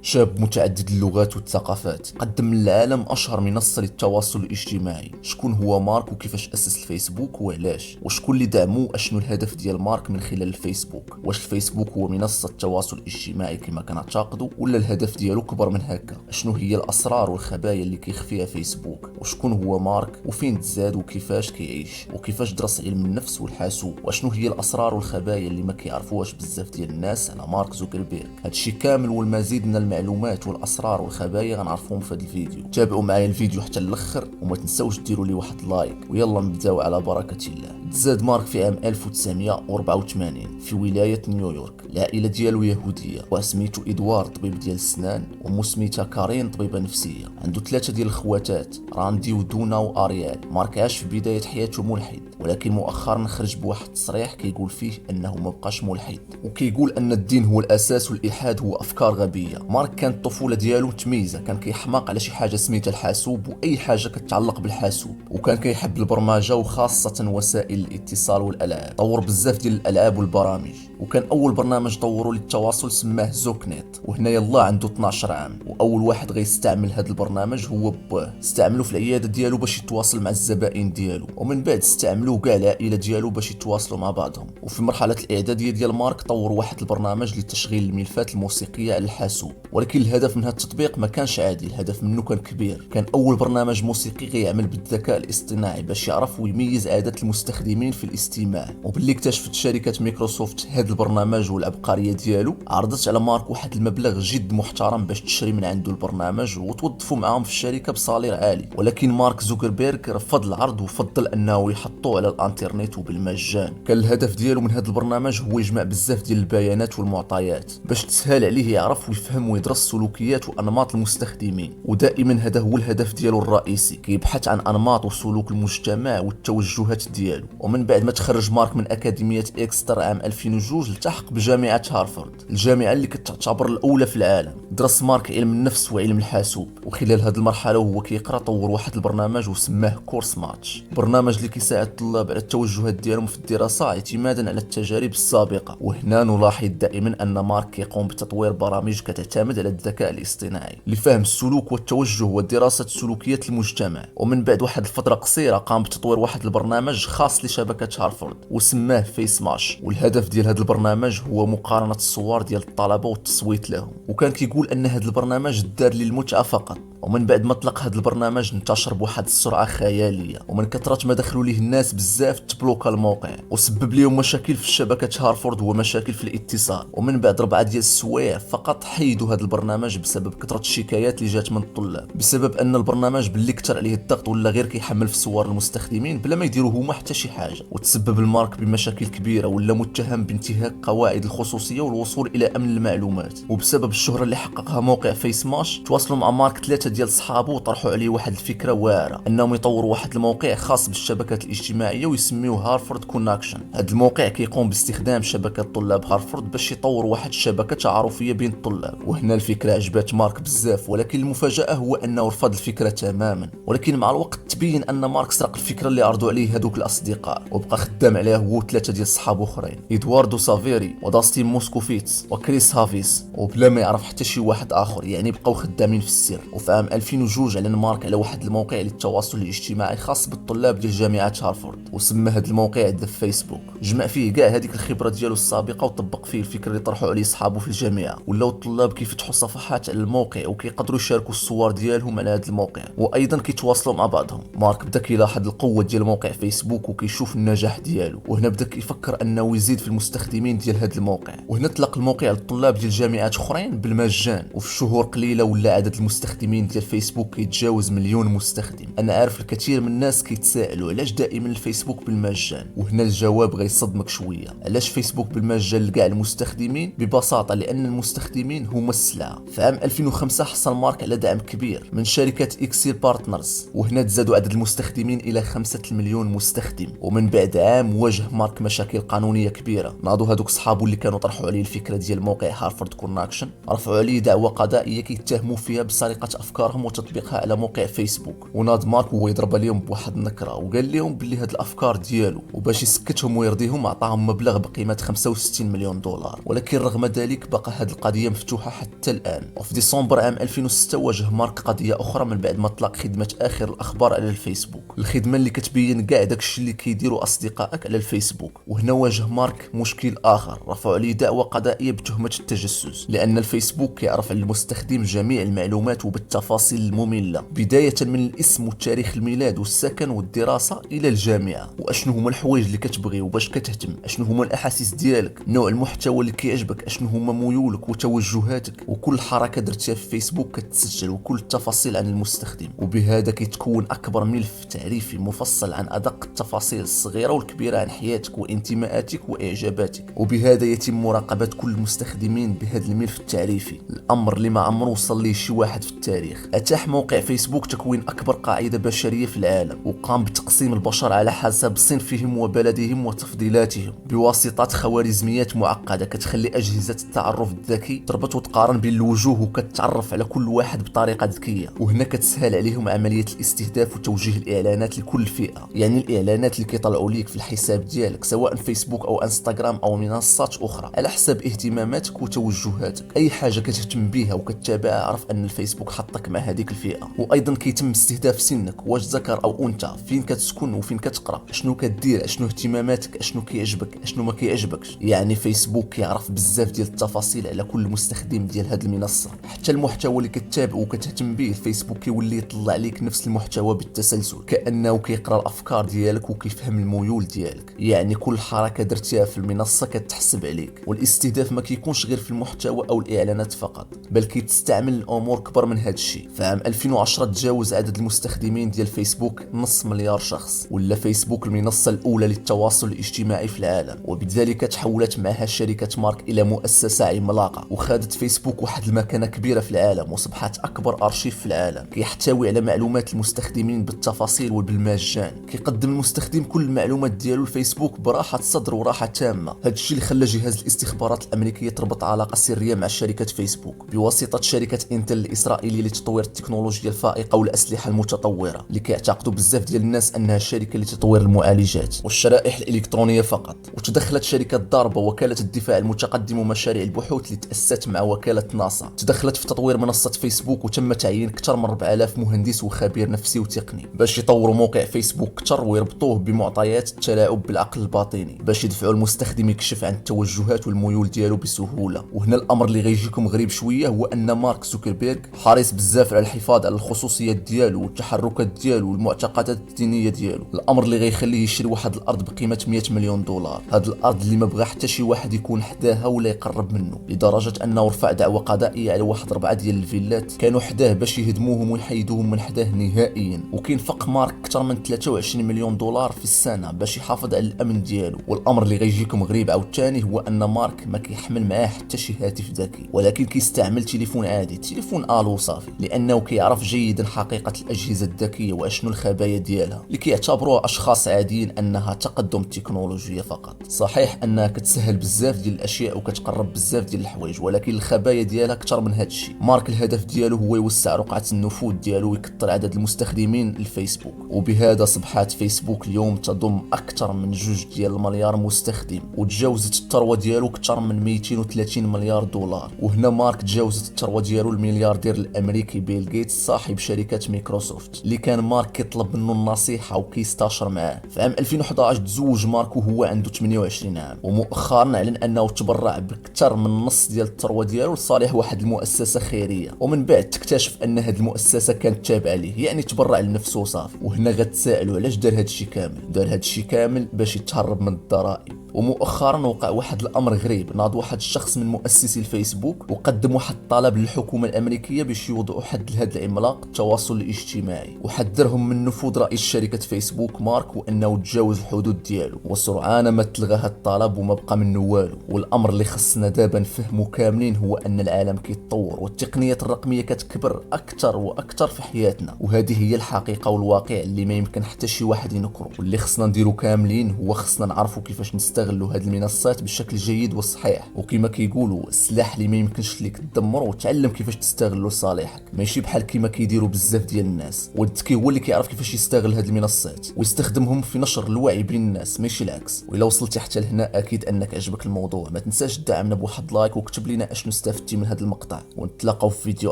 شاب متعدد اللغات والثقافات، قدم للعالم أشهر منصة للتواصل الاجتماعي. شكون هو مارك وكيفاش أسس الفيسبوك وعلاش؟ وشكون اللي دعمو؟ أشنو الهدف ديال مارك من خلال الفيسبوك؟ واش الفيسبوك هو منصة تواصل اجتماعي كما كنعتقدوا، ولا الهدف ديالو كبر من هكا؟ أشنو هي الأسرار والخبايا اللي كيخفيها فيسبوك؟ وشكون هو مارك وفين تزاد وكيفاش كيعيش وكيفاش درس علم النفس والحاسوب؟ وشنو هي الأسرار والخبايا اللي ما كيعرفوهاش بزاف ديال الناس على مارك زوكربيرغ؟ هادشي كامل والمزيد من المعلومات والاسرار والخبايا غنعرفوهم في هذا الفيديو. تابعوا معايا الفيديو حتى الاخر وما تنساوش ديروا لي واحد لايك، ويلا نبداو على بركه الله. تزاد مارك في عام 1984 في ولايه نيويورك. العائله ديالو يهوديه، وسميتو ادوارد طبيب ديال السنان، ومو سميتها كارين طبيبه نفسيه. عنده 3 ديال الخواتات، راندي ودونا واريال. مارك عاش في بدايه حياته ملحد، ولكن مؤخرا خرج بواحد التصريح كيقول فيه انه ما بقاش ملحد، وكيقول ان الدين هو الاساس والالحاد هو افكار غبيه. مارك كانت الطفوله ديالو متميزه، كان كيحماق على شي حاجه سميتها الحاسوب واي حاجه كتعلق بالحاسوب، وكان كيحب البرمجه وخاصه وسائل الاتصال والالعاب. طور بزاف ديال الالعاب والبرامج، وكان اول برنامج طوروا للتواصل سماه زوكنيت، وهنا يلا عنده 12 عام. واول واحد غيستعمل هذا البرنامج هو باه. استعملوا في العياده ديالو باش يتواصل مع الزبائن ديالو، ومن بعد استعملوه كاع العائله ديالو باش يتواصلوا مع بعضهم. وفي مرحله الاعداديه ديال مارك طور واحد البرنامج لتشغيل الملفات الموسيقيه على الحاسوب، ولكن الهدف من هذا التطبيق ما كانش عادي، الهدف منه كان كبير. كان اول برنامج موسيقي غيعمل بالذكاء الاصطناعي باش يعرف ويميز عادات المستخدمين في الاستماع. وباللي اكتشفت شركه مايكروسوفت هذا البرنامج والعبقريه ديالو، عرضت على مارك واحد المبلغ جد محترم باش تشري من عنده البرنامج وتوظفوا معاهم في الشركه بصالير عالي. ولكن مارك زوكربيرغ رفض العرض وفضل انه يحطوه على الانترنت وبالمجان. كان الهدف ديالو من هذا البرنامج هو يجمع بزاف ديال البيانات والمعطيات باش تسهل عليه يعرف ويفهم ويدرس سلوكيات وانماط المستخدمين. ودائما هذا هو الهدف ديالو الرئيسي، كيبحث عن انماط وسلوك المجتمع والتوجهات ديالو. ومن بعد ما تخرج مارك من اكاديميه اكستر عام 2002 التحق بجامعه هارفارد، الجامعه اللي كتعتبر الاولى في العالم. درس مارك علم النفس وعلم الحاسوب، وخلال هذه المرحله وهو كيقرا طور واحد البرنامج وسماه كورس ماتش، برنامج اللي كيساعد الطلاب على التوجهات ديالهم في الدراسه اعتمادا على التجارب السابقه. وهنا نلاحظ دائما ان مارك كيقوم بتطوير برامج كتعتمد على الذكاء الاصطناعي لفهم السلوك والتوجه ودراسه سلوكيات المجتمع. ومن بعد واحد الفتره قصيره قام بتطوير واحد البرنامج خاص لشبكه هارفارد وسماه فيس ماش، والهدف ديال هذا البرنامج هو مقارنه الصور ديال الطلبه والتصويت لهم. وكان كيقول ان هذا البرنامج دار للمتعه فقط. ومن بعد ما طلق هذا البرنامج انتشر بواحد السرعه خياليه، ومن كثره ما دخلوا ليه الناس بزاف تبلوكا الموقع وسبب لهم مشاكل في شبكه هارفارد ومشاكل في الاتصال. ومن بعد 4 ديال السوايع فقط حيدوا هذا البرنامج بسبب كثره الشكايات اللي جات من الطلاب، بسبب ان البرنامج باللي كثر عليه الضغط ولا غير كيحمل في صور المستخدمين بلا ما يديروا هما حتى شي حاجه. وتسبب المارك بمشاكل كبيره، ولا متهم بانتهاك قواعد الخصوصيه والوصول الى امن المعلومات. وبسبب الشهره اللي حققها موقع فيس ماش، تواصلوا مع مارك 3 ديال صحابه وطرحوا عليه واحد الفكره واعره، انهم يطوروا واحد الموقع خاص بالشبكات الاجتماعيه ويسميوه هارفارد كونكشن. هذا الموقع كيقوم باستخدام شبكه طلاب هارفارد باش يطوروا واحد الشبكه تعارفيه بين الطلاب. وهنا الفكره عجبت مارك بزاف، ولكن المفاجاه هو انه رفض الفكره تماما. ولكن مع الوقت تبين ان مارك سرق الفكره اللي عرضوا عليه هذوك الاصدقاء، وبقى خدام عليها هو 3 ديال صحاب اخرين، ادواردو سافيري وداستين موسكوفيتس وكريس هافيس، وبلا ما يعرف حتى شي واحد اخر، يعني بقاو خدامين في السر. وفي عام 2002 اعلن مارك على واحد الموقع للتواصل الاجتماعي خاص بالطلاب ديال جامعه هارفارد، وسمى هذا الموقع ذا فيسبوك. جمع فيه كاع هذيك الخبره ديالو السابقه وطبق فيه الفكره اللي طرحوا عليه صحابه في الجامعه. ولاو الطلاب كيفتحوا صفحات على الموقع وكيقدروا يشاركوا الصور ديالهم على هذا الموقع، وايضا كيتواصلوا مع بعضهم. مارك بدا كيلاحظ القوه ديال موقع فيسبوك وكيشوف النجاح ديالو، وهنا بدا كيفكر انه يزيد في المستخدمين ديال هذا الموقع. وهنا طلق الموقع للطلاب ديال جامعات اخرين بالمجان، وفي شهور قليله ولا عدد المستخدمين ديال فيسبوك كيتجاوز 1,000,000 مستخدم. انا عارف الكثير من الناس كيتساءلوا علاش دائما الفيسبوك بالمجان، وهنا الجواب غيصدمك شويه. علاش فيسبوك بالمجان لكاع المستخدمين؟ ببساطه لان المستخدمين هما السلعه. في عام 2005 حصل مارك على دعم كبير من شركه اكسيل بارتنرز، وهنا تزادوا عدد عدد المستخدمين إلى 5 مليون مستخدم. ومن بعد عام واجه مارك مشاكل قانونية كبيرة. ناضوا هذوك صحابو اللي كانوا طرحوا عليه الفكرة ديال موقع هارفارد كونكشن، رفعوا عليه دعوى قضائية كيتهموا فيها بسرقة أفكارهم وتطبيقها على موقع فيسبوك. وناض مارك هو يضرب عليهم بواحد النكرة وقال لهم باللي هاد الأفكار ديالو، وباش يسكتهم ويرضيهم عطاهم مبلغ بقيمة 65 مليون دولار. ولكن رغم ذلك بقى هاد القضية مفتوحة حتى الآن. وفي ديسمبر عام 2006 واجه مارك قضية أخرى من بعد ما طلق خدمة آخر الأخبار على الفيسبوك، الخدمة اللي كتبين كاع داكشي اللي كيديروا أصدقائك على الفيسبوك. وهنا واجه مارك مشكل آخر، رفعوا عليه دعوى قضائية بتهمة التجسس، لأن الفيسبوك كيعرف على المستخدم جميع المعلومات وبالتفاصيل المملة، بداية من الاسم وتاريخ الميلاد والسكن والدراسة إلى الجامعة، وأشنو هما الحوايج اللي كتبغي وباش كتهتم، أشنو هما الأحاسيس ديالك، نوع المحتوى اللي كيعجبك، أشنو هما ميولك وتوجهاتك. وكل حركة درتيها في فيسبوك كتسجل وكل التفاصيل عن المستخدم. وبهذا كيتكون أكبر ملف تعريفي مفصل عن أدق التفاصيل الصغيرة والكبيرة عن حياتك وانتماءاتك وإعجاباتك. وبهذا يتم مراقبة كل المستخدمين بهذا الملف التعريفي، الأمر اللي ما عمره وصل ليه شي واحد في التاريخ. أتاح موقع فيسبوك تكوين أكبر قاعدة بشرية في العالم، وقام بتقسيم البشر على حسب صنفهم وبلدهم وتفضيلاتهم بواسطة خوارزميات معقدة كتخلي أجهزة التعرف الذكي تربط وتقارن بين الوجوه وكتعرف على كل واحد بطريقة ذكية. وهنا كتسهل عليهم عملية الاستهداف وتوجيه الإعلانات لكل فئة، يعني الإعلانات اللي كيطلعوا ليك في الحساب ديالك سواء فيسبوك أو انستغرام أو منصات أخرى على حسب اهتماماتك وتوجهاتك. أي حاجة كتهتم بها وكتتابعها عرف أن الفيسبوك حطك مع هذيك الفئة. وأيضا كيتم استهداف سنك، واش ذكر أو أنثى، فين كتسكن وفين كتقرا، شنو كدير، شنو اهتماماتك، شنو كيعجبك، شنو ما كيعجبكش. يعني فيسبوك كيعرف بزاف ديال التفاصيل على كل مستخدم ديال هذه المنصة. حتى المحتوى اللي كتتابع وكتهتم به فيسبوك كيولي يطلع لك نفس المحتوى بالتسلسل، كأنه كيقرا الأفكار ديالك وكيفهم الميول ديالك. يعني كل حركة درتيها في المنصة كتحسب عليك. والاستهداف ما كيكونش غير في المحتوى أو الإعلانات فقط، بل كيتستعمل الأمور كبر من هذا الشيء. في عام 2010 تجاوز عدد المستخدمين ديال فيسبوك نص مليار شخص، ولا فيسبوك المنصة الأولى للتواصل الاجتماعي في العالم. وبذلك تحولت معها شركة مارك إلى مؤسسة عملاقة، وخادت فيسبوك واحد المكانة كبيرة في العالم، وصبحت أكبر أرشيف في العالم كيحتوي على معلومات المستخدمين بالتفاصيل وبالمجان. كيقدم المستخدم كل المعلومات ديالو الفيسبوك براحة صدر وراحة تامة. هذا الشيء اللي خلى جهاز الاستخبارات الأمريكية تربط علاقة سرية مع شركة فيسبوك بواسطة شركة انتل الإسرائيلية لتطوير التكنولوجيا الفائقة والأسلحة المتطورة، اللي كيعتقدوا بزاف ديال الناس أنها شركة لتطوير المعالجات والشرائح الإلكترونية فقط. وتدخلت شركة ضاربة وكالة الدفاع المتقدم ومشاريع البحوث اللي تأسست مع وكالة ناسا، تدخلت في تطوير منصة فيسبوك، وتم تعيين أكثر من 4000 مهندس وخبير نفسي وتقني باش يطوروا موقع فيسبوك أكثر ويربطوه بمعطيات التلاعب بالعقل الباطني باش يدفعوا المستخدم يكشف عن التوجهات والميول ديالو بسهولة. وهنا الأمر اللي غيجيكم غريب شوية هو أن مارك زوكربيرغ حريص بزاف على الحفاظ على الخصوصيات ديالو والتحركات ديالو والمعتقدات الدينية ديالو، الأمر اللي غيخليه يشري واحد الأرض بقيمة 100 مليون دولار. هاد الأرض اللي ما بغى حتى شي واحد يكون حداها ولا يقرب منه، لدرجة أنه رفع دعوى قضائية على واحد 4 ديال الفيلات كانوا حداه باش يهدموهم ويحيدوهم من حداه نهائيا. وكينفق مارك أكثر من 23 مليون دولار في السنة باش يحافظ على الأمن ديالو. والأمر اللي غيجيكم غريب عاوتاني هو أن مارك ما كيحمل معاه حتى شي هاتف ذكي، ولكن كيستعمل تليفون عادي، تليفون الو صافي، لأنه كيعرف جيدا حقيقة الأجهزة الذكية وأشنو الخبايا ديالها اللي كيعتبروها أشخاص عاديين أنها تقدم تكنولوجيا فقط. صحيح أنها كتسهل بزاف ديال الأشياء وكتقرب بزاف ديال الحوايج، ولكن الخبايا ديالها أكثر من هذا الشيء. مارك الهدف ديالو هو يوسع رقعة النفوذ ديالو ويكثر عدد المستخدمين الفيسبوك، وبهذا صبحات فيسبوك اليوم تضم أكثر من 2 مليار مستخدم، وتجاوزت الثروة ديالو أكثر من 230 مليار دولار. وهنا مارك تجاوزت الثروة ديالو الملياردير الأمريكي بيل غيتس صاحب شركة مايكروسوفت، اللي كان مارك كيطلب منه النصيحة وكيستشار معاه. في عام 2011 تزوج مارك وهو عنده 28 عام، ومؤخرا اعلن انه تبرع باكثر من نص ديال الثروة ديالو لصالح واحد المؤسسة خيرية، ومن بعد تكتشف ان هذه المؤسسة كانت تابعة ليه، يعني تبرع لنفسه صافي. وهنا غتسائلوا علاش دار هذا الشيء كامل؟ دار هذا الشيء كامل باش يتهرب من الضرائب. ومؤخرا وقع واحد الامر غريب، ناض واحد الشخص من مؤسسي الفيسبوك وقدم واحد الطلب للحكومه الامريكيه باش يوضعوا حد لهذا العملاق التواصل الاجتماعي، وحذرهم من نفوذ رئيس شركه فيسبوك مارك وانه تجاوز الحدود ديالو. وسرعان ما تلغى هذا الطلب وما بقى منه والو. والامر اللي خصنا دابا نفهمو كاملين هو ان العالم كيتطور والتقنيات الرقميه كتكبر اكثر واكثر في حياتنا، وهذه هي الحقيقه والواقع اللي ما يمكن حتى شي واحد ينكرو. واللي خصنا نديرو كاملين هو خصنا نعرفوا كيفاش نستغلوا هذه المنصات بشكل جيد والصحيح، وكما كيقولوا السلاح اللي ما يمكنش ليك تدمره وتعلم كيفاش تستغله لصالحك، ماشي بحال كيما كيديروا بزاف ديال الناس. والذكي هو اللي كيعرف كيفاش يستغل هذه المنصات ويستخدمهم في نشر الوعي بين الناس ماشي العكس. وإلا وصلتي حتى لهنا اكيد انك عجبك الموضوع، ما تنساش تدعمنا بواحد لايك وكتب لنا اشنو استفدتي من هذا المقطع، ونتلاقاو في فيديو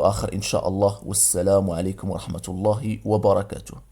اخر ان شاء الله. والسلام عليكم ورحمة الله وبركاته.